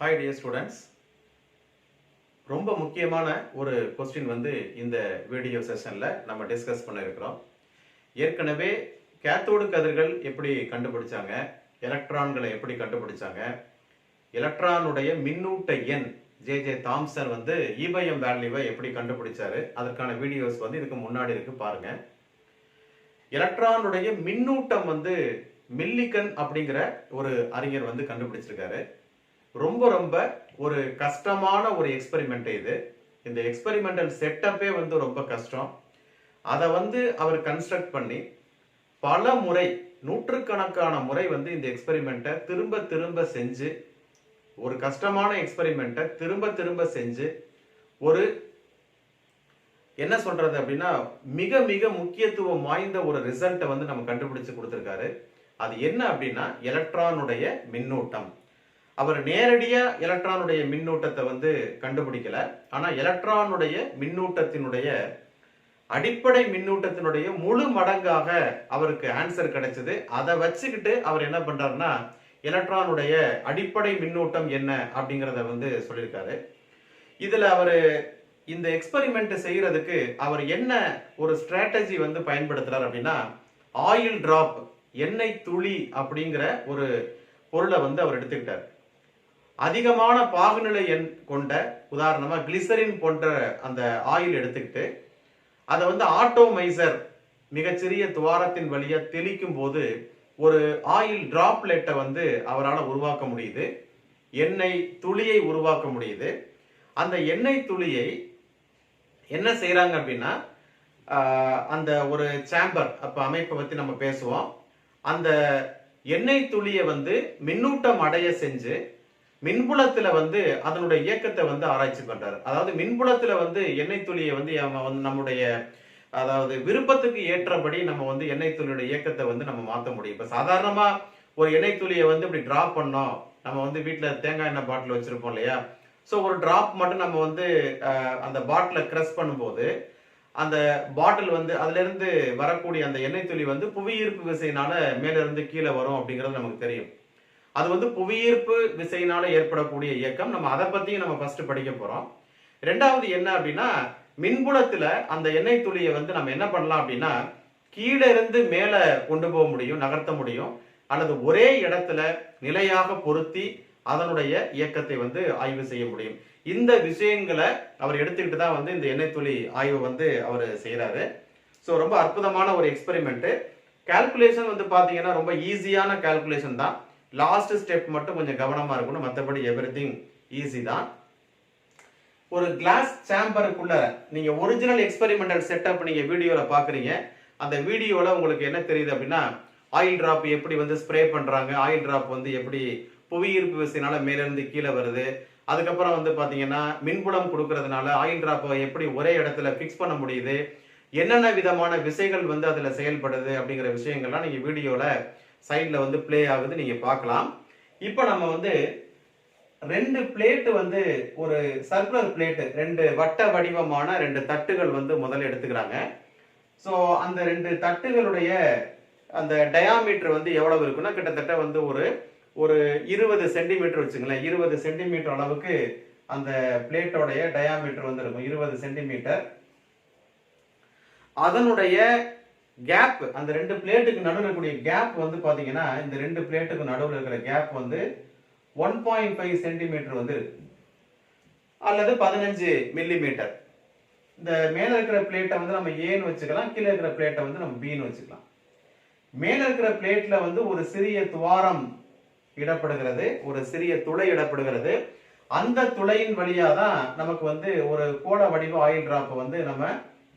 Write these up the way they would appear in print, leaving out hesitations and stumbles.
Hi dear students, ரொம்ப முக்கியமான ஒரு கொஸ்டின் இந்த வீடியோ செஷனில் நம்ம டிஸ்கஸ் பண்ண இருக்கிறோம். ஏற்கனவே கேத்தோடு கதிர்கள் எப்படி கண்டுபிடிச்சாங்க, எலக்ட்ரான்களை எப்படி கண்டுபிடிச்சாங்க, எலக்ட்ரானுடைய மின்னூட்ட எண் ஜே தாம்சன் E/m வேல்யூவை எப்படி கண்டுபிடிச்சாரு, அதற்கான வீடியோஸ் இதுக்கு முன்னாடி இருக்கு பாருங்க. எலக்ட்ரானுடைய மின்னூட்டம் மில்லிகன் அப்படிங்கிற ஒரு அறிஞர் கண்டுபிடிச்சிருக்காரு. ரொம்ப ரொம்ப ஒரு கஷ்டமான ஒரு எக்ஸ்பெரிமெண்ட் இது. இந்த எக்ஸ்பெரிமெண்டல் செட்டப்பே ரொம்ப கஷ்டம். அதை அவர் கன்ஸ்ட்ரக்ட் பண்ணி பல முறை, நூற்றுக்கணக்கான முறை இந்த எக்ஸ்பெரிமெண்ட்டை திரும்ப திரும்ப செஞ்சு, ஒரு கஷ்டமான எக்ஸ்பெரிமெண்ட்டை திரும்ப திரும்ப செஞ்சு ஒரு என்ன சொல்றது அப்படின்னா மிக மிக முக்கியத்துவம் வாய்ந்த ஒரு ரிசல்ட்டை நம்ம கண்டுபிடிச்சு கொடுத்திருக்காரு. அது என்ன அப்படின்னா எலக்ட்ரானுடைய மின்னூட்டம். அவர் நேரடியா எலக்ட்ரானுடைய மின்னூட்டத்தை கண்டுபிடிக்கல. ஆனா எலக்ட்ரானுடைய மின்னூட்டத்தினுடைய அடிப்படை மின்னூட்டத்தினுடைய முழு மடங்காக அவருக்கு ஆன்சர் கிடைச்சது. அதை வச்சுக்கிட்டு அவர் என்ன பண்றாருன்னா எலக்ட்ரானுடைய அடிப்படை மின்னூட்டம் என்ன அப்படிங்கிறத சொல்லியிருக்காரு. இதுல அவர் இந்த எக்ஸ்பெரிமெண்ட் செய்யறதுக்கு அவர் என்ன ஒரு ஸ்ட்ராட்டஜி பயன்படுத்துறாரு அப்படின்னா ஆயில் டிராப், எண்ணெய் துளி அப்படிங்கிற ஒரு பொருளை அவர் எடுத்துக்கிட்டார். அதிகமான பாகுநிலை எண் கொண்ட, உதாரணமா கிளிசரின் போன்ற அந்த ஆயில் எடுத்துக்கிட்டு அதை ஆட்டோமைசர் மிகச்சிறிய துவாரத்தின் வழியா தெளிக்கும் போது ஒரு ஆயில் டிராப்லெட்டை அவரால் உருவாக்க முடியுது, எண்ணெய் துளியை உருவாக்க முடியுது. அந்த எண்ணெய் துளியை என்ன செய்யறாங்க அப்படின்னா அந்த ஒரு சேம்பர் அமைப்பை பத்தி நம்ம பேசுவோம். அந்த எண்ணெய் துளியை மின்னூட்டம் அடைய செஞ்சு மின்புலத்துல அதனுடைய இயக்கத்தை ஆராய்ச்சி பண்றாரு. அதாவது மின்புலத்துல எண்ணெய் துளியை நம்முடைய அதாவது விருப்பத்துக்கு ஏற்றபடி நம்ம எண்ணெய் துளியோட இயக்கத்தை நம்ம மாற்ற முடியும். இப்ப சாதாரணமா ஒரு எண்ணெய் துளியை இப்படி டிராப் பண்ணோம், நம்ம வீட்டுல தேங்காய் எண்ணெய் பாட்டில் வச்சிருப்போம் இல்லையா. ஸோ ஒரு டிராப் மட்டும் நம்ம அந்த பாட்டில கிரஸ் பண்ணும்போது அந்த பாட்டில் அதுல இருந்து வரக்கூடிய அந்த எண்ணெய் துளி புவியீர்ப்பு விசையினால மேல இருந்து கீழே வரும் அப்படிங்கிறது நமக்கு தெரியும். அது புவியீர்ப்பு விசையினால ஏற்படக்கூடிய இயக்கம். நம்ம அதை பத்தியும் நம்ம ஃபர்ஸ்ட் படிக்க போறோம். ரெண்டாவது என்ன அப்படின்னா மின்புலத்துல அந்த எண்ணெய் துளியை நம்ம என்ன பண்ணலாம் அப்படின்னா கீழே இருந்து மேல கொண்டு போக முடியும், நகர்த்த முடியும், அல்லது ஒரே இடத்துல நிலையாக பொருத்தி அதனுடைய இயக்கத்தை ஆய்வு செய்ய முடியும். இந்த விஷயங்களை அவர் எடுத்துக்கிட்டு தான் இந்த எண்ணெய் துளி ஆய்வு அவர் செய்யறாரு. ஸோ ரொம்ப அற்புதமான ஒரு எக்ஸ்பெரிமெண்ட். கால்குலேஷன் பாத்தீங்கன்னா ரொம்ப ஈஸியான கால்குலேஷன் தான். லாஸ்ட் ஸ்டெப் மட்டும் கொஞ்சம் கவனமா இருக்கணும், மற்றபடி எவ்ரிதிங் ஈஸி தான். ஒரு கிளாஸ் சேம்பருக்குள்ள நீங்க ஒரிஜினல் எக்ஸ்பெரிமெண்டல் செட்டப் நீங்க வீடியோல பாக்குறீங்க. அந்த வீடியோல உங்களுக்கு என்ன தெரியுது அப்படின்னா ஆயில் டிராப் எப்படி ஸ்ப்ரே பண்றாங்க, ஆயில் டிராப் எப்படி புவியீர்ப்பு விசையினால மேலிருந்து கீழே வருது, அதுக்கப்புறம் பாத்தீங்கன்னா மின்புலம் கொடுக்கறதுனால ஆயில் டிராப்பை எப்படி ஒரே இடத்துல பிக்ஸ் பண்ண முடியுது, என்னென்ன விதமான விசைகள் அதுல செயல்படுது அப்படிங்கிற விஷயங்கள்லாம் நீங்க வீடியோல சைட்ல பிளே ஆகுது, நீங்க பார்க்கலாம். இப்போ நம்ம ரெண்டு பிளேட் ஒரு சர்க்குலர் பிளேட், ரெண்டு வட்ட வடிவமான ரெண்டு தட்டுகள் முதல்ல எடுத்துக்கிறாங்க. ஸோ அந்த ரெண்டு தட்டுகளுடைய அந்த டயாமீட்டர் எவ்வளவு இருக்குன்னா கிட்டத்தட்ட ஒரு 20 சென்டிமீட்டர் வச்சுங்களேன். 20 சென்டிமீட்டர் அளவுக்கு அந்த பிளேட்டோடைய டயாமீட்டர் இருக்கும், 20 சென்டிமீட்டர். அதனுடைய கேப், அந்த ரெண்டு பிளேட்டுக்கு நடுவில் இருக்கக்கூடிய கேப் பாத்தீங்கன்னா இந்த ரெண்டு பிளேட்டுக்கு நடுவில் இருக்கிற கேப் 1.5 சென்டிமீட்டர் இருக்கு, அல்லது 15 மில்லிமீட்டர். இந்த மேல இருக்கிற பிளேட்டை நம்ம ஏன்னு வச்சுக்கலாம், கீழே இருக்கிற பிளேட்டை நம்ம பின்னு வச்சுக்கலாம். மேல இருக்கிற பிளேட்ல ஒரு சிறிய துவாரம் இடப்படுகிறது, ஒரு சிறிய துளை இடப்படுகிறது. அந்த துளையின் வழியா தான் நமக்கு ஒரு கோட வடிவ ஆயில் டிராப் நம்ம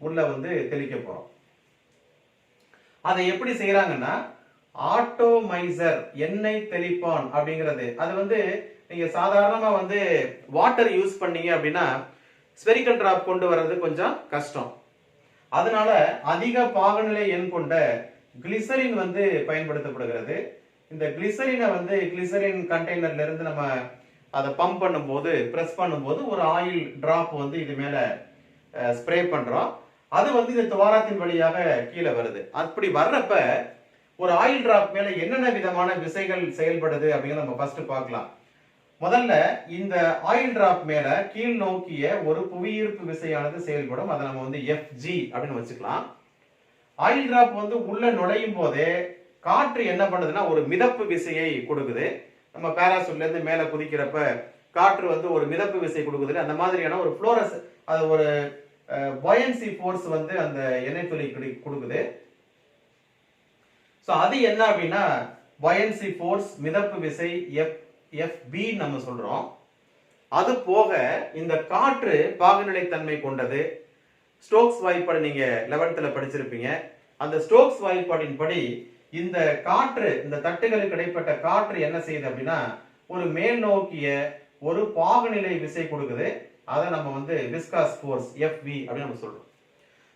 உள்ள தெளிக்க போறோம். அதை எப்படி செய்யறாங்கன்னா ஆட்டோமைசர், எண்ணெய் தெளிப்பான் அப்படிங்கிறது. அது நீங்க சாதாரணமா வாட்டர் யூஸ் பண்ணீங்க அப்படின்னா ஸ்பெரிக்கல் டிராப் கொண்டு வர்றது கொஞ்சம் கஷ்டம். அதனால அதிக பாகுநிலை எண் கொண்ட கிளிசரின் பயன்படுத்தப்படுகிறது. இந்த கிளிசரினை கிளிசரின் கண்டெய்னர்ல இருந்து நம்ம அதை பம்ப் பண்ணும்போது, பிரஸ் பண்ணும்போது ஒரு ஆயில் டிராப் இது மேல ஸ்ப்ரே பண்றோம். அது இந்த துவாரத்தின் வழியாக கீழே வருது. அப்படி வர்றப்ப ஒரு ஆயில் டிராப் மேல என்னென்ன விதமான விசைகள் செயல்படுது அப்படிங்கிறத நம்ம ஃபர்ஸ்ட் பார்க்கலாம். முதல்ல இந்த ஆயில் டிராப் மேல கீழ் நோக்கிய ஒரு புவியீர்ப்பு விசையானது செயல்படும். அதை நம்ம வந்து FG அப்படின்னு வச்சுக்கலாம். ஆயில் டிராப் வந்து உள்ள நுழையும் போதே காற்று என்ன பண்ணுதுன்னா ஒரு மிதப்பு விசையை கொடுக்குது. நம்ம பாராசூட்ல இருந்து மேல குதிக்கிறப்ப காற்று வந்து ஒரு மிதப்பு விசை கொடுக்குது. அந்த மாதிரியான ஒரு ஃப்ளோரஸ் அது ஒரு buoyancy force வந்து அந்த எண்ணெய் துளி கொடுக்குது. சோ அது என்ன அப்படின்னா buoyancy force மிதப்பு விசை FB நம்ம சொல்றோம். அது போக இந்த காற்று பாகுநிலை தன்மை கொண்டது. ஸ்டோக்ஸ் வாய்ப்பாடு நீங்க 11th படிச்சிருப்பீங்க. அந்த ஸ்டோக்ஸ் வாய்ப்பாடின் படி இந்த காற்று இந்த தட்டுகளுக்கு இடைப்பட்ட காற்று என்ன செய்யுது அப்படின்னா ஒரு மேல் நோக்கிய ஒரு பாகுநிலை விசை கொடுக்குது. அதை நம்ம வந்து விஸ்காஸ் ஃபோர்ஸ் FV அப்படின்னு நம்ம சொல்றோம்.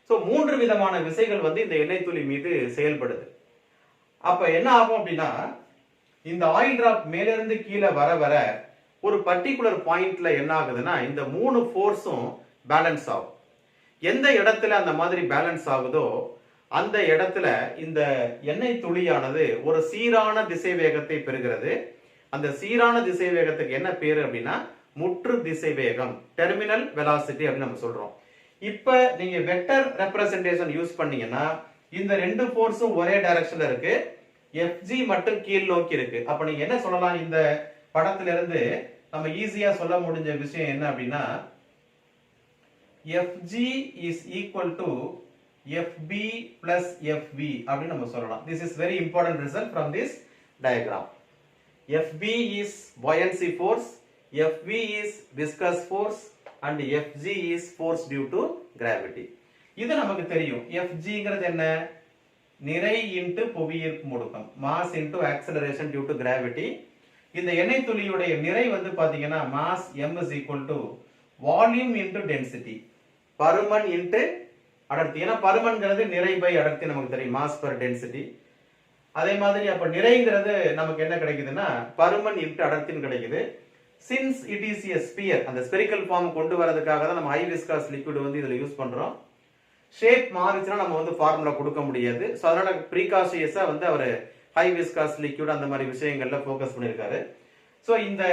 சோ 3 விதமான விசைகள் வந்து இந்த எண்ணெய் துளி மீது செயல்படுது. அப்ப என்ன ஆகும் அப்படின்னா இந்த ஆயில் டிராப் மேலிருந்து கீழே வர வர ஒரு பர்டிகுலர் பாயிண்ட்ல என்ன ஆகுதுன்னா இந்த 3 ஃபோர்ஸும் பேலன்ஸ் ஆகும். எந்த இடத்துல அந்த மாதிரி பேலன்ஸ் ஆகுதோ அந்த இடத்துல இந்த எண்ணெய் துளியானது ஒரு சீரான திசை வேகத்தை பெறுகிறது. அந்த சீரான திசை வேகத்துக்கு என்ன பேரு அப்படின்னா முற்று திசை வேகம், டெர்மினல் வெலாசிட்டி அப்படின்னு நம்ம சொல்றோம். இப்ப நீங்க வெக்டர் ரெப்ரசன்டேஷன் யூஸ் பண்ணீங்கன்னா இந்த 2 ஃபோர்ஸும் ஒரே டைரக்ஷன்ல இருக்கு. FG மட்டும் கீழ் நோக்கி இருக்கு. அப்ப நீங்க என்ன சொல்லலாம், இந்த படத்துல இருந்து நம்ம ஈஸியா சொல்ல முடிஞ்ச விஷயம் என்ன அப்படின்னா FG is equal to FB plus FV அப்படின்னு நம்ம சொல்லலாம். This is very important result from this diagram. FB is buoyancy force, FV is viscous force and FG is force due to gravity. இது நமக்கு தெரியும். FGங்கிறது என்ன? நிறை இன்டு புவியீர்ப்பு முடுக்கம், mass into acceleration due to gravity. இந்த எண்ணெய் துளியுடைய நிறை வந்து பாத்தீங்கன்னா mass m is equal to volume into density, பருமன் into அடர்த்தி. ஏன்னா பருமன்கிறது நிறை பை அடர்த்தி நமக்கு தெரியும், mass per density. அதே மாதிரி அப்ப நிறைங்கிறது நமக்கு என்ன கிடைக்குதுன்னா பருமன் into அடர்த்தின்னு கிடைக்குது. Since it is a sphere, அந்த spherical form கொண்டு வரதுக்காக தான் நம்ம high viscous liquid வந்து இதுல யூஸ் பண்றோம். ஷேப் மாறிச்சுனா நம்ம வந்து ஃபார்முலா கொடுக்க முடியாது. சோ அதனால ப்ரீகாஷியஸா வந்து அவர் ஹை விஸ்காஸ் லிக்விட் அந்த மாதிரி விஷயங்கள்ல ஃபோக்கஸ் பண்ணிருக்காரு. சோ இந்த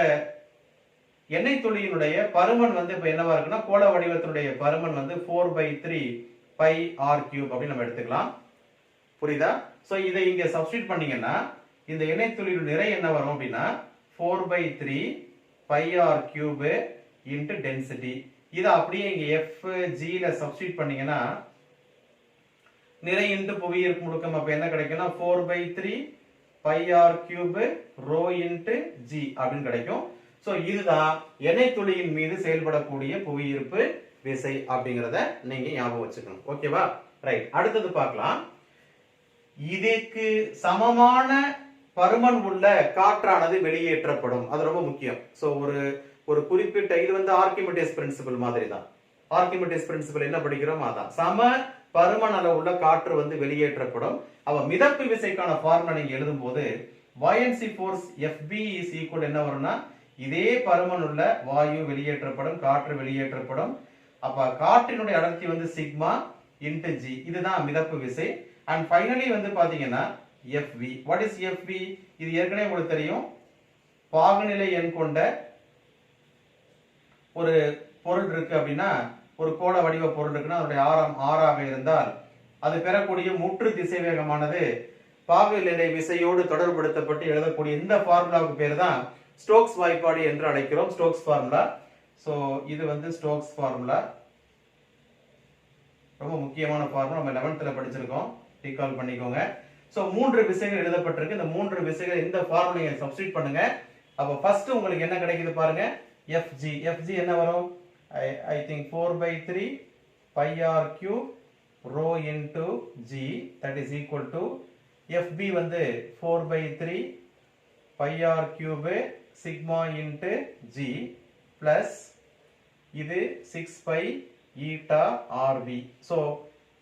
எண்ணெய் துளியினுடைய பருமன் வந்து இப்ப என்னவா இருக்குன்னா கோள வடிவத்தினுடைய பருமன் வந்து 4/3 பை r கியூப் அப்படி நம்ம எடுத்துக்கலாம். புரியுதா? சோ இதை இங்க சப்ஸ்டிட்யூட் பண்ணீங்கன்னா இந்த எண்ணெய் துளியின் நிறை என்ன வரும் அப்படின்னா 4/3 pi r cube into density. இதை அப்படியே இங்க FG ல சப்ஸ்டிட்யூட் பண்ணீங்கன்னா நிறை இன்டு புவியீர்ப்பு முடுக்கம் அப்ப என்ன கிடைக்கும்னா 4/3 pi r cube rho into g அப்படின்னு கிடைக்கும். சோ இதுதான் எண்ணெய் துளியின் மீது செயல்படக்கூடிய புவியீர்ப்பு விசை அப்படிங்கறத நீங்க ஞாபகம் வச்சுக்கணும். ஓகேவா? ரைட், அடுத்தது பார்க்கலாம். இதுக்கு சமமான பருமன் உள்ள காற்றானது வெளியேற்றப்படும். அது ரொம்ப முக்கியம். சோ ஒரு குறிப்பிட்ட இது வந்து ஆர்கிமிடிஸ் பிரின்சிபல் மாதிரி தான். ஆர்கிமிடிஸ் பிரின்சிபல் என்ன படிக்கிறோம் அதான். சம பருமன் அளவுள்ள காற்று வந்து வெளியேற்றப்படும். அவ மிதப்பு விசைக்கான ஃபார்முலா நீங்க எழுதும்போது buoyancy force FB is equal என்ன வரும்னா இதே பருமன் உள்ள வாயு வெளியேற்றப்படும், காற்று வெளியேற்றப்படும். அப்ப காற்றினுடைய அடர்த்தி வந்து சிக்மா இன்டு G, இதுதான் மிதப்பு விசை. அண்ட் ஃபைனலி வந்து பாத்தீங்கன்னா FV. What is FV? இது ஏற்கனவே உங்களுக்கு தெரியும். பாகுநிலை எண் கொண்ட ஒரு பொருள் இருக்கு அப்படின்னா ஒரு கோள வடிவ பொருள் இருக்குன்னா அதனுடைய ஆரம் ஆறாக இருந்தால் அது பெறக்கூடிய முற்று திசைவேகமானது பாகுநிலை விசையோடு தொடர்புபடுத்தப்பட்டு எழுதக்கூடிய இந்த ஃபார்முலாவுக்கு பேர் தான் ஸ்டோக்ஸ் வாய்ப்பாடு என்று அழைக்கிறோம். Stokes formula. சோ இது வந்து ஸ்டோக்ஸ் ஃபார்முலா, ரொம்ப முக்கியமான ஃபார்முலா. நம்ம 11th படிச்சிருக்கோம், ரீகால் பண்ணிக்கோங்க. சோ 3 விசைகள் எழுதப்பட்டிருக்கு. இந்த 3 விசைகள் இந்த ஃபார்முலாவை சப்ஸ்டிட்யூட் பண்ணுங்க. அப்ப ஃபர்ஸ்ட் உங்களுக்கு என்ன கிடைக்குது பாருங்க, FG. FG என்ன வரும்? I think 4/3 pi r cube rho into G, that is equal to FB வந்து 4/3 pi r cube sigma into G plus இது 6 pi eta RV. so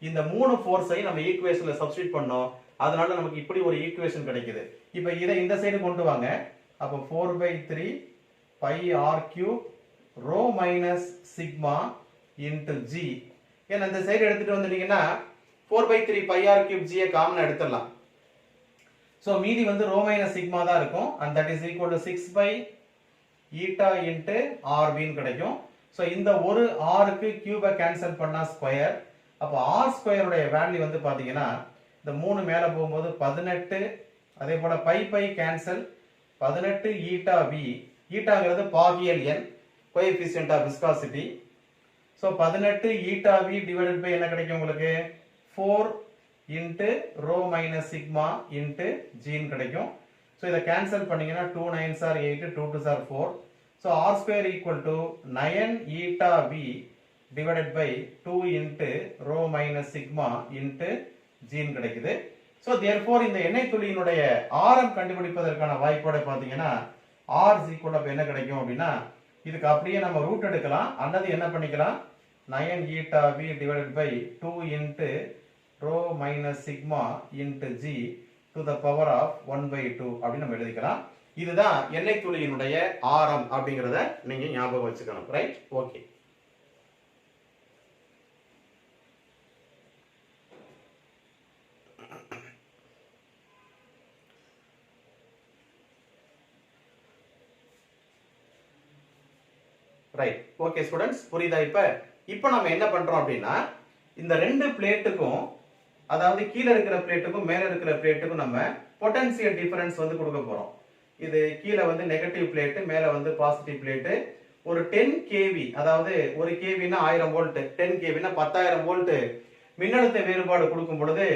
இந்த மூணு ஃபோர்ஸை நம்ம ஈக்குவேஷன்ல சப்ஸ்டிட்யூட் பண்ணோம். அதனால நமக்கு இப்படி ஒரு ஈக்குவேஷன் கிடைக்குது. இப்போ இதை இந்த சைடு கொண்டு வாங்க. அப்ப 4/3 pi r cube rho minus sigma into G. ஏன்னா இந்த சைடு எடுத்துட்டு வந்துட்டீங்கன்னா 4/3 pi r cube G காமனா எடுத்துடலாம். சோ மீதி வந்து rho minus sigma தான் இருக்கும். and that is equal to 6 by eta into ஆர்வின்னு கிடைக்கும். ஸோ இந்த ஒரு ஆருக்கு கியூபை கேன்சல் பண்ணா ஸ்கொயர். அப்போ ஆர் ஸ்கொயருடைய வேல்யூ வந்து பார்த்தீங்கன்னா இந்த 3 மேலே போகும்போது 18. அதே போல pi pi cancel 18 eta v. ஈட்டாங்கிறது பாகியல் எண், coefficient of viscosity. So 18 eta v divided by என்ன கிடைக்கும் உங்களுக்கு 4 into rho minus sigma into ஜின்னு கிடைக்கும். ஸோ இதை கேன்சல் பண்ணீங்கன்னா 2 9s are 8, 2 2s are 4. So r square equal to 9 eta v divided by 2 into rho minus sigma into ஜின்னு கிடைக்குது. So therefore இந்த எண்ணெய் துளியினுடைய ஆரம் கண்டுபிடிப்பதற்கான வாய்ப்போட பார்த்தீங்கன்னா ஆர் ஈக்குவல் அப்போ என்ன கிடைக்கும் அப்படின்னா இதுக்கு அப்படியே நம்ம ரூட் எடுக்கலாம், அல்லது என்ன பண்ணிக்கலாம் 9 eta v divided by 2 into rho minus sigma into g to the power of 1/2 அப்படின்னு நம்ம எழுதிக்கலாம். இதுதான் எண்ணெய் துளியினுடைய ஆரம் அப்படிங்கிறத நீங்க ஞாபகம் வச்சுக்கணும். Right, okay. Right, okay students, புரியுதா? இப்போ நம்ம என்ன பண்றோம் அப்படின்னா இந்த ரெண்டு பிளேட்டுக்கும், அதாவது கீழே இருக்கிற பிளேட்டுக்கும் மேல இருக்கிற பிளேட்டுக்கும் நம்ம பொட்டன்சியல் டிஃபரன்ஸ் வந்து கொடுக்க போறோம். இது கீழே வந்து நெகட்டிவ் பிளேட், மேல வந்து பாசிட்டிவ் பிளேட். ஒரு 10 kV, அதாவது ஒரு கேவினா 1000 வோல்ட், 10 kVனா 10000 வோல்ட் மின்னழுத்த வேறுபாடு கொடுக்கும் பொழுது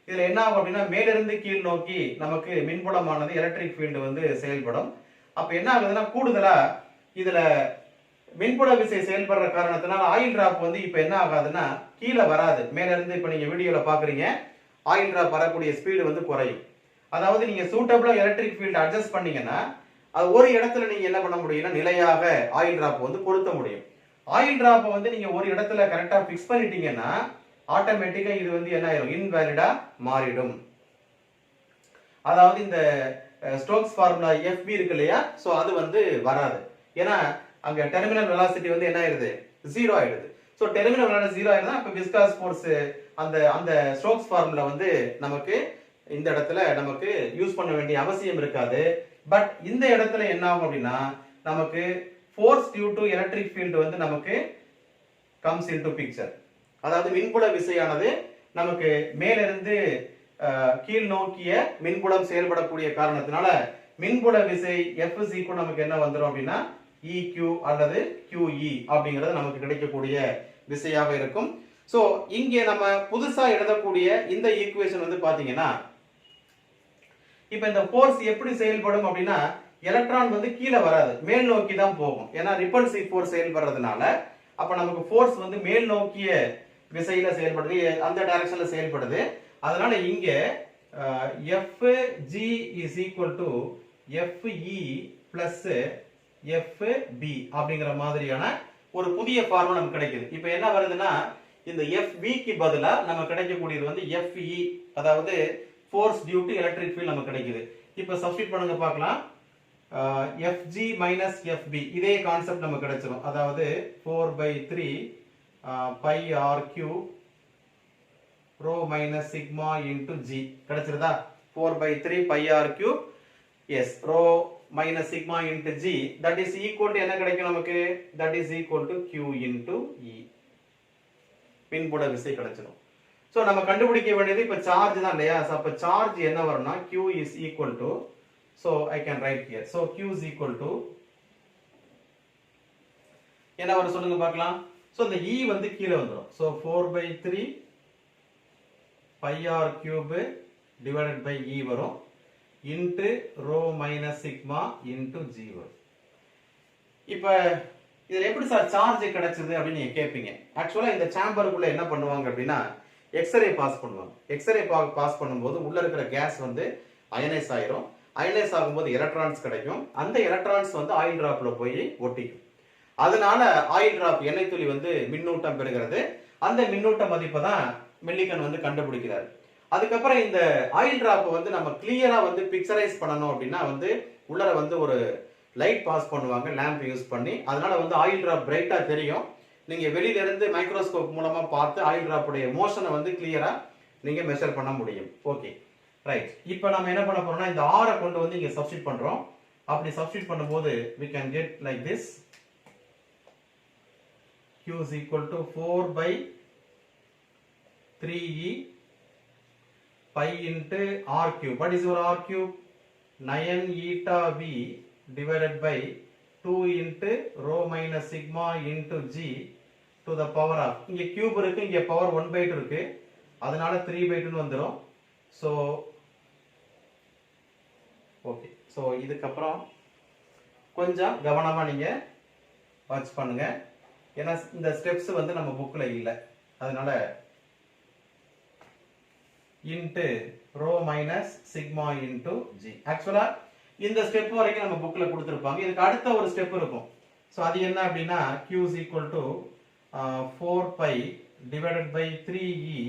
இதுல என்ன ஆகும் அப்படின்னா மேலிருந்து கீழ் நோக்கி நமக்கு மின்புலமானது எலக்ட்ரிக் ஃபீல்டு வந்து செயல்படும். அப்ப என்ன ஆகுதுன்னா கூடுதலா இதுல மின்புல விசை செயல்படுற காரணத்தினால ஆயில் டிராப் வந்து இப்ப என்ன ஆகாதுன்னா கீழே வராது. மேல இருந்து இப்ப நீங்க வீடியோல பாக்குறீங்க, ஆயில் டிராப் வரக்கூடிய ஸ்பீடு வந்து குறையும். அதாவது நீங்க சூட்டபிளா எலக்ட்ரிக் ஃபீல்ட் அட்ஜஸ்ட் பண்ணீங்கன்னா அது ஒரு இடத்துல நீங்க என்ன பண்ண முடியும்னா நிலையாக ஆயில் டிராப் வந்து பொருத்த முடியும். ஆயில் டிராப் வந்து நீங்க ஒரு இடத்துல கரெக்டா பிக்ஸ் பண்ணிட்டீங்கன்னா ஆட்டோமேட்டிக்கா இது வந்து என்ன ஆயிரும், இன்வேலிடா மாறிடும். அதாவது இந்த ஸ்டோக்ஸ் ஃபார்முலா FV இருக்கு இல்லையா, சோ அது வந்து வராது. ஏன்னா அங்க டெர்மினல் வெலாசிட்டி வந்து என்ன ஆயிருது, 0 ஆயிடுது. சோ டெர்மினல் வெலாசிட்டி 0 ஆயிருந்தா அப்ப விஸ்காஸ் ஃபோர்ஸ் அந்த அந்த ஸ்டோக்ஸ் ஃபார்முலா வந்து நமக்கு இந்த இடத்துல நமக்கு யூஸ் பண்ண வேண்டிய அவசியம் இருக்காது. பட் இந்த இடத்துல என்ன ஆகும் அப்படின்னா நமக்கு force due to electric field வந்து நமக்கு கம்ஸ் இன்டு பிக்சர். அதாவது மின்புல விசையானது நமக்கு மேலிருந்து கீழ் நோக்கிய மின்புலம் செயல்படக்கூடிய காரணத்தினால மின்புல விசை F நமக்கு என்ன வந்துடும் அப்படின்னா EQ அல்லது QE அப்படிங்கிறது நமக்கு கிடைக்கக்கூடிய விசையாக இருக்கும். சோ இங்கே நம்ம புதுசா எழுதக்கூடிய இந்த ஈக்குவேஷன் வந்து பாத்தீங்கன்னா இப்ப இந்த ஃபோர்ஸ் எப்படி செயல்படும் அப்படின்னா எலக்ட்ரான் வந்து கீழே வராது, மேல் நோக்கி தான் போகும். ஏன்னா ரிப்பல்சிவ் ஃபோர்ஸ் செயல்படுறதுனால அப்ப நமக்கு ஃபோர்ஸ் வந்து மேல் நோக்கிய விசையில செயல்படுது, அந்த டைரக்ஷன்ல செயல்படுது. அதனால இங்க FG is equal to FE plus FB அப்படிங்கிற மாதிரியான ஒரு புதிய ஃபார்முலா நமக்கு கிடைக்குது. இப்போ என்ன வருதுன்னா இந்த FB க்கு பதிலா நமக்கு கிடைக்கக்கூடியது வந்து FE, அதாவது force due to electric field நமக்கு கிடைக்குது. இப்போ சப்ஸ்டிட் பண்ணுங்க பார்க்கலாம். FG minus FB இதே கான்செப்ட் நமக்கு கிடைச்சிரும். அதாவது 4/3 pi r cube rho minus sigma into g கிடைச்சிருதா? 4/3 pi r cube, yes, rho minus sigma into g, that is equal to என்ன கிடைக்கும் நமக்கு, that is equal to q into e. மின்புல விசை கிடைச்சிரும். சோ நம்ம கண்டுபிடிக்க வேண்டியது இப்ப சார்ஜ் தான் இல்லையா? அப்ப சார்ஜ் என்ன வரும்னா q is equal to, so I can write here, so q is equal to என்ன வரும் சொல்லுங்க பார்க்கலாம். சோ இந்த e வந்து கீழே வந்துரும். So 4/3 pi r cube divided by e வரும் into rho minus sigma into g வரும். இப்ப இதுல எப்படி சார் சார்ஜ் கிடைச்சது அப்படின்னு நீங்க கேட்பீங்க. ஆக்சுவலா இந்த சேம்பருக்குள்ள என்ன பண்ணுவாங்க அப்படின்னா எக்ஸ்ரே பாஸ் பண்ணுவாங்க. எக்ஸ்ரே பாஸ் பண்ணும்போது உள்ள இருக்கிற கேஸ் வந்து அயனைஸ் ஆயிரும். அயனைஸ் ஆகும்போது எலக்ட்ரான்ஸ் கிடைக்கும். அந்த எலக்ட்ரான்ஸ் வந்து ஆயில் டிராப்ல போய் ஒட்டிக்கும். அதனால ஆயில் டிராப் எண்ணெய் துளி வந்து மின்னூட்டம் பெறுகிறது. அந்த மின்னூட்ட மதிப்பை தான் மில்லிகன் வந்து கண்டுபிடிக்கிறார். அதுக்கப்புறம் இந்த ஆயில் டிராப் வந்து நம்ம கிளியரா வந்து பிக்சரைஸ் பண்ணணும் அப்படின்னா வந்து உள்ளர வந்து ஒரு லைட் பாஸ் பண்ணுவாங்க லேம்ப் யூஸ் பண்ணி. அதனால வந்து ஆயில் டிராப் பிரைட்டா தெரியும். நீங்க வெளியில இருந்து மைக்ரோஸ்கோப் மூலமா பார்த்து ஆயில் டிராப் உடைய மோஷனை வந்து கிளியரா நீங்க மெஷர் பண்ண முடியும். Okay right. இப்போ நம்ம என்ன பண்ண போறோம்னா இந்த ஆரை கொண்டு வந்து இங்க சப்ஸ்டிட் பண்றோம். அப்படி சப்ஸ்டிட் பண்ணும்போது we can get like this. Q is equal to 4 by 3e pi into r cube. What is your r cube? 9 eta v divided by 2 into rho minus sigma into g to the power of, இங்க cube இருக்கு, இங்க power 1 by 2 இருக்கு, அதனால 3 by 2 வந்துரும். So okay, so இதுக்கப்புறம் கொஞ்சம் கவனமாக நீங்கள் வாட்ச் பண்ணுங்க, ஏன்னா இந்த ஸ்டெப்ஸ் வந்து நம்ம புக்கில் இல்லை, அதனால into rho minus sigma into g. ஆக்சுவலாக இந்த ஸ்டெப் வரைக்கும் நம்ம புக்கில் கொடுத்துருப்பாங்க. இதுக்கு அடுத்த ஒரு ஸ்டெப் இருக்கும். ஸோ அது என்ன அப்படின்னா Q is equal to 4 pi divided by 3e.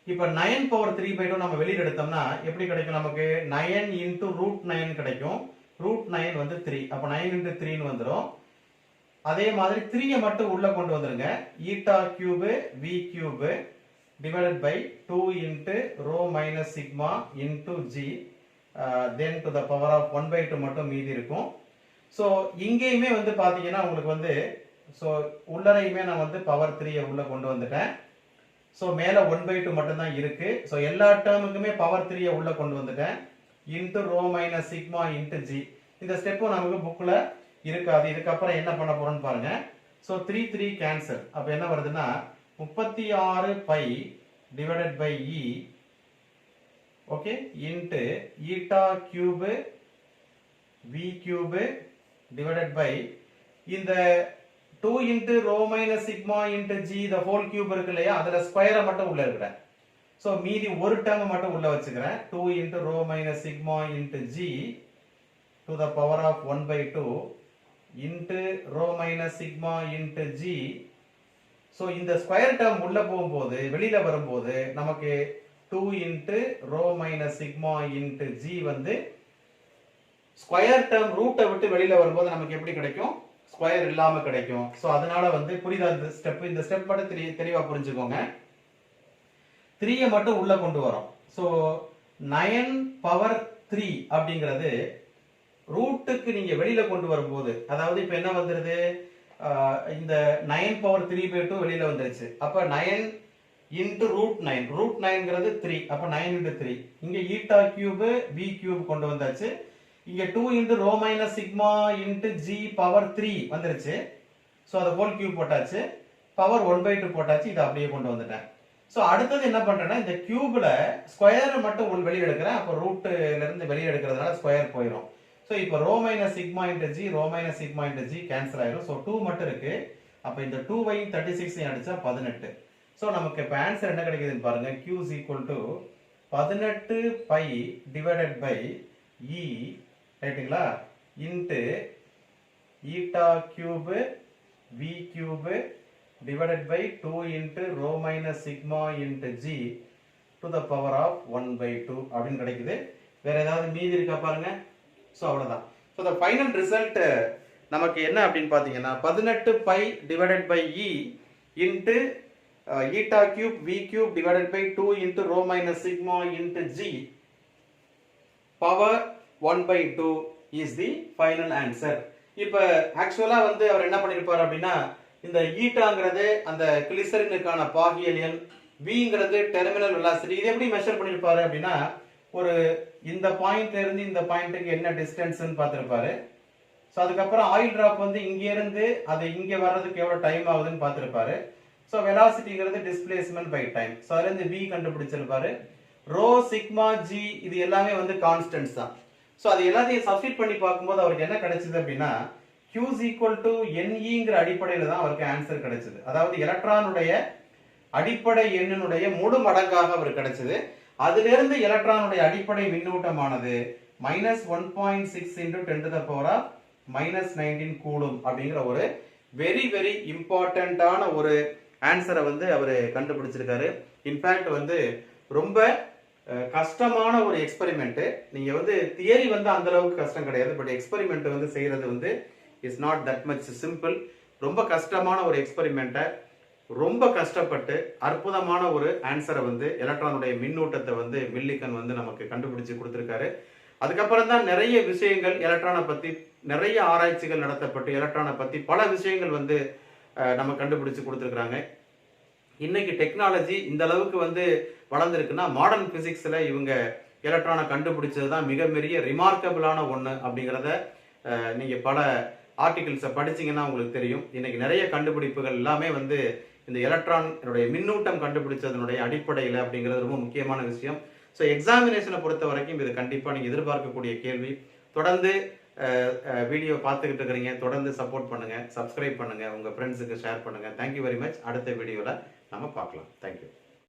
இப்போ 9 பவர் 3 by 2 நம்ம வெளியில எடுத்தோம்னா எப்படி கிடைக்கும்? நமக்கு 9 into root 9 கிடைக்கும். root 9 வந்து 3, அப்போ 9 into 3 வந்துடும். அதே மாதிரி 3 மட்டும் உள்ள கொண்டு வந்துருங்க. eta cube v cube divided by 2 into rho minus sigma into g then to the power of 1 by 2 மட்டும் மீதி இருக்கும். ஸோ இங்கேயுமே வந்து பார்த்தீங்கன்னா உங்களுக்கு வந்து ஸோ உள்ளரையுமே நான் வந்து பவர் 3 உள்ள கொண்டு வந்துட்டேன். ஸோ மேலே 1 by 2 மட்டும்தான் இருக்கு. ஸோ எல்லா டேர்முக்குமே பவர் 3 உள்ள கொண்டு வந்துட்டேன். Into rho minus sigma into g. இந்த ஸ்டெப்பும் நமக்கு புக்கில் இருக்காது. இதுக்கப்புறம் என்ன பண்ண போறோம்னு பாருங்க. So 3 3 cancel. அப்போ என்ன வருதுன்னா 36 pi divided by e okay into eta cube v cube divided by இந்த 2 into rho minus sigma into g the whole cube இருக்கு இல்லையா, அதுல ஸ்கொயரை மட்டும் உள்ள இருக்கிறேன். ஸோ மீதி ஒரு டேர்ம் மட்டும் உள்ள வச்சுக்கிறேன். 2 into rho minus sigma into g to the power of 1 by 2 into rho minus sigma into g. So இந்த ஸ்கொயர் டேர்ம் உள்ள போகும்போது வெளியில வரும்போது நமக்கு 2 into rho minus sigma into g வந்து ஸ்கொயர் டேர்ம் ரூட்டை விட்டு வெளியில வரும்போது நமக்கு எப்படி கிடைக்கும்? ஸ்கொயர் இல்லாம கிடைக்கும். ஸோ அதனால வந்து புரியுதா இந்த ஸ்டெப் மட்டும் தெளிவா புரிஞ்சுக்கோங்க. 3 மட்டும் உள்ள கொண்டு வரோம். ஸோ 9 பவர் 3 அப்படிங்கிறது ரூட்டுக்கு நீங்க வெளியில கொண்டு வரும்போது, அதாவது இப்ப என்ன வந்துருது, இந்த 9 பவர் 3 by 2 வெளியில வந்துருச்சு. அப்ப 9 இன்டு ரூட் 9, ரூட் 9ங்கிறது 3, அப்ப 9 into 3. இங்க ஈட்டா கியூப் v கியூப் கொண்டு வந்தாச்சு. இங்க 2 into rho minus sigma into g power 3 வந்துருச்சு. ஸோ அதை ஹோல் கியூப் போட்டாச்சு, பவர் 1 by 2 போட்டாச்சு. இதை அப்படியே கொண்டு வந்துட்டேன். ஸோ அடுத்தது என்ன பண்றேன்னா இந்த கியூப்ல ஸ்கொயரை மட்டும் வெளியே எடுக்கிறேன். அப்போ ரூட்ல இருந்து வெளியே எடுக்கிறதுனால ஸ்கொயர் போயிடும். ஸோ இப்போ rho minus sigma into g, rho minus sigma into g cancel ஆயிடும். ஸோ 2 மட்டும் இருக்கு. அப்போ இந்த 2வையும் 36ஐயும் அடிச்சா 18. ஸோ நமக்கு இப்போ ஆன்சர் என்ன கிடைக்குதுன்னு பாருங்க. Q is equal to 18 pi divided by இ ரைட்டுங்களா into eta cube v cube divided by 2 into rho minus sigma into g to the power of 1 by 2 அப்படின்னு கிடைக்குது. வேற ஏதாவது மீதி இருக்கா பாருங்க. ஸோ அவ்வளோதான். ஸோ த ஃபைனல் ரிசல்ட் நமக்கு என்ன அப்படின்னு பார்த்தீங்கன்னா 18 pi divided by e into eta cube v cube divided by 2 into rho minus sigma into g power 1 by 2 is the final answer. இப்போ ஆக்சுவலா வந்து அவர் என்ன பண்ணிருப்பாரு அப்படின்னா இந்த ஈட்டாங்கிறது அந்த கிளிசரினுக்கான பாகியல் எண், விங்கிறது டெர்மினல் வெலாசிட்டி. இது எப்படி மெஷர் பண்ணிருப்பாரு அப்படின்னா ஒரு இந்த பாயிண்ட்ல இருந்து இந்த பாயிண்ட்டுக்கு என்ன டிஸ்டன்ஸ்னு பார்த்திருப்பாரு. ஸோ அதுக்கப்புறம் ஆயில் டிராப் வந்து இங்க இருந்து அது இங்க வர்றதுக்கு எவ்வளவு டைம் ஆகுதுன்னு பார்த்திருப்பாரு. ஸோ வெலாசிட்டிங்கிறது டிஸ்பிளேஸ்மெண்ட் பை டைம். ஸோ அதுல இருந்து வி கண்டுபிடிச்சிருப்பாரு. ரோ சிக்மா ஜி இது எல்லாமே வந்து கான்ஸ்டன்ட்ஸ் தான். ஸோ அது எல்லாத்தையும் சப்ஸ்டிட் பண்ணி பார்க்கும்போது அவருக்கு என்ன கிடைச்சது அப்படின்னா Q is equal to NEங்கிற அடிப்படையில் தான் அவருக்கு ஆன்சர் கிடைச்சது. அதாவது எலக்ட்ரானுடைய அடிப்படை எண்ணினுடைய முழு மடங்காக அவருக்கு கிடைச்சது. அதிலிருந்து எலக்ட்ரானுடைய அடிப்படை மின்னூட்டமானது -1.6 into 10 to the power of -19 coulomb அப்படிங்கிற ஒரு வெரி வெரி இம்பார்ட்டன்டான ஒரு ஆன்சரை வந்து அவர் கண்டுபிடிச்சிருக்காரு. இன்ஃபேக்ட் வந்து ரொம்ப கஷ்டமான ஒரு எக்ஸ்பெரிமெண்ட். நீங்க வந்து தியரி வந்து அந்த அளவுக்கு கஷ்டம் கிடையாது, பட் எக்ஸ்பெரிமெண்ட் வந்து செய்யறது வந்து is not that much simple. ரொம்ப கஷ்டமான ஒரு எக்ஸ்பெரிமெண்ட்டை ரொம்ப கஷ்டப்பட்டு அற்புதமான ஒரு ஆன்சரை வந்து எலக்ட்ரானுடைய மின்னூட்டத்தை வந்து மில்லிகன் வந்து நமக்கு கண்டுபிடிச்சு கொடுத்துருக்காரு. அதுக்கப்புறம் தான் நிறைய விஷயங்கள் எலக்ட்ரானை பத்தி நிறைய ஆராய்ச்சிகள் நடத்தப்பட்டு எலக்ட்ரானை பத்தி பல விஷயங்கள் வந்து நம்ம கண்டுபிடிச்சு கொடுத்துருக்குறாங்க. இன்னைக்கு டெக்னாலஜி இந்த அளவுக்கு வந்து வளர்ந்துருக்குன்னா மாடர்ன் பிசிக்ஸ்ல இவங்க எலக்ட்ரானை கண்டுபிடிச்சது தான் மிகப்பெரிய ரிமார்க்கபிளான ஒன்று அப்படிங்கிறத நீங்க பல ஆர்டிகிள்ஸை படிச்சீங்கன்னா உங்களுக்கு தெரியும். இன்னைக்கு நிறைய கண்டுபிடிப்புகள் எல்லாமே வந்து இந்த எலக்ட்ரானுடைய மின்னூட்டம் கண்டுபிடிச்சதனுடைய அடிப்படையில் அப்படிங்கிறது ரொம்ப முக்கியமான விஷயம். ஸோ எக்ஸாமினேஷனை பொறுத்த வரைக்கும் இது கண்டிப்பாக நீங்கள் எதிர்பார்க்கக்கூடிய கேள்வி. தொடர்ந்து வீடியோ பார்த்துக்கிட்டு இருக்கிறீங்க, தொடர்ந்து சப்போர்ட் பண்ணுங்க, சப்ஸ்கிரைப் பண்ணுங்க, உங்க ஃப்ரெண்ட்ஸுக்கு ஷேர் பண்ணுங்க. Thank you very much. அடுத்த வீடியோவில் நம்ம பார்க்கலாம். தேங்க்யூ.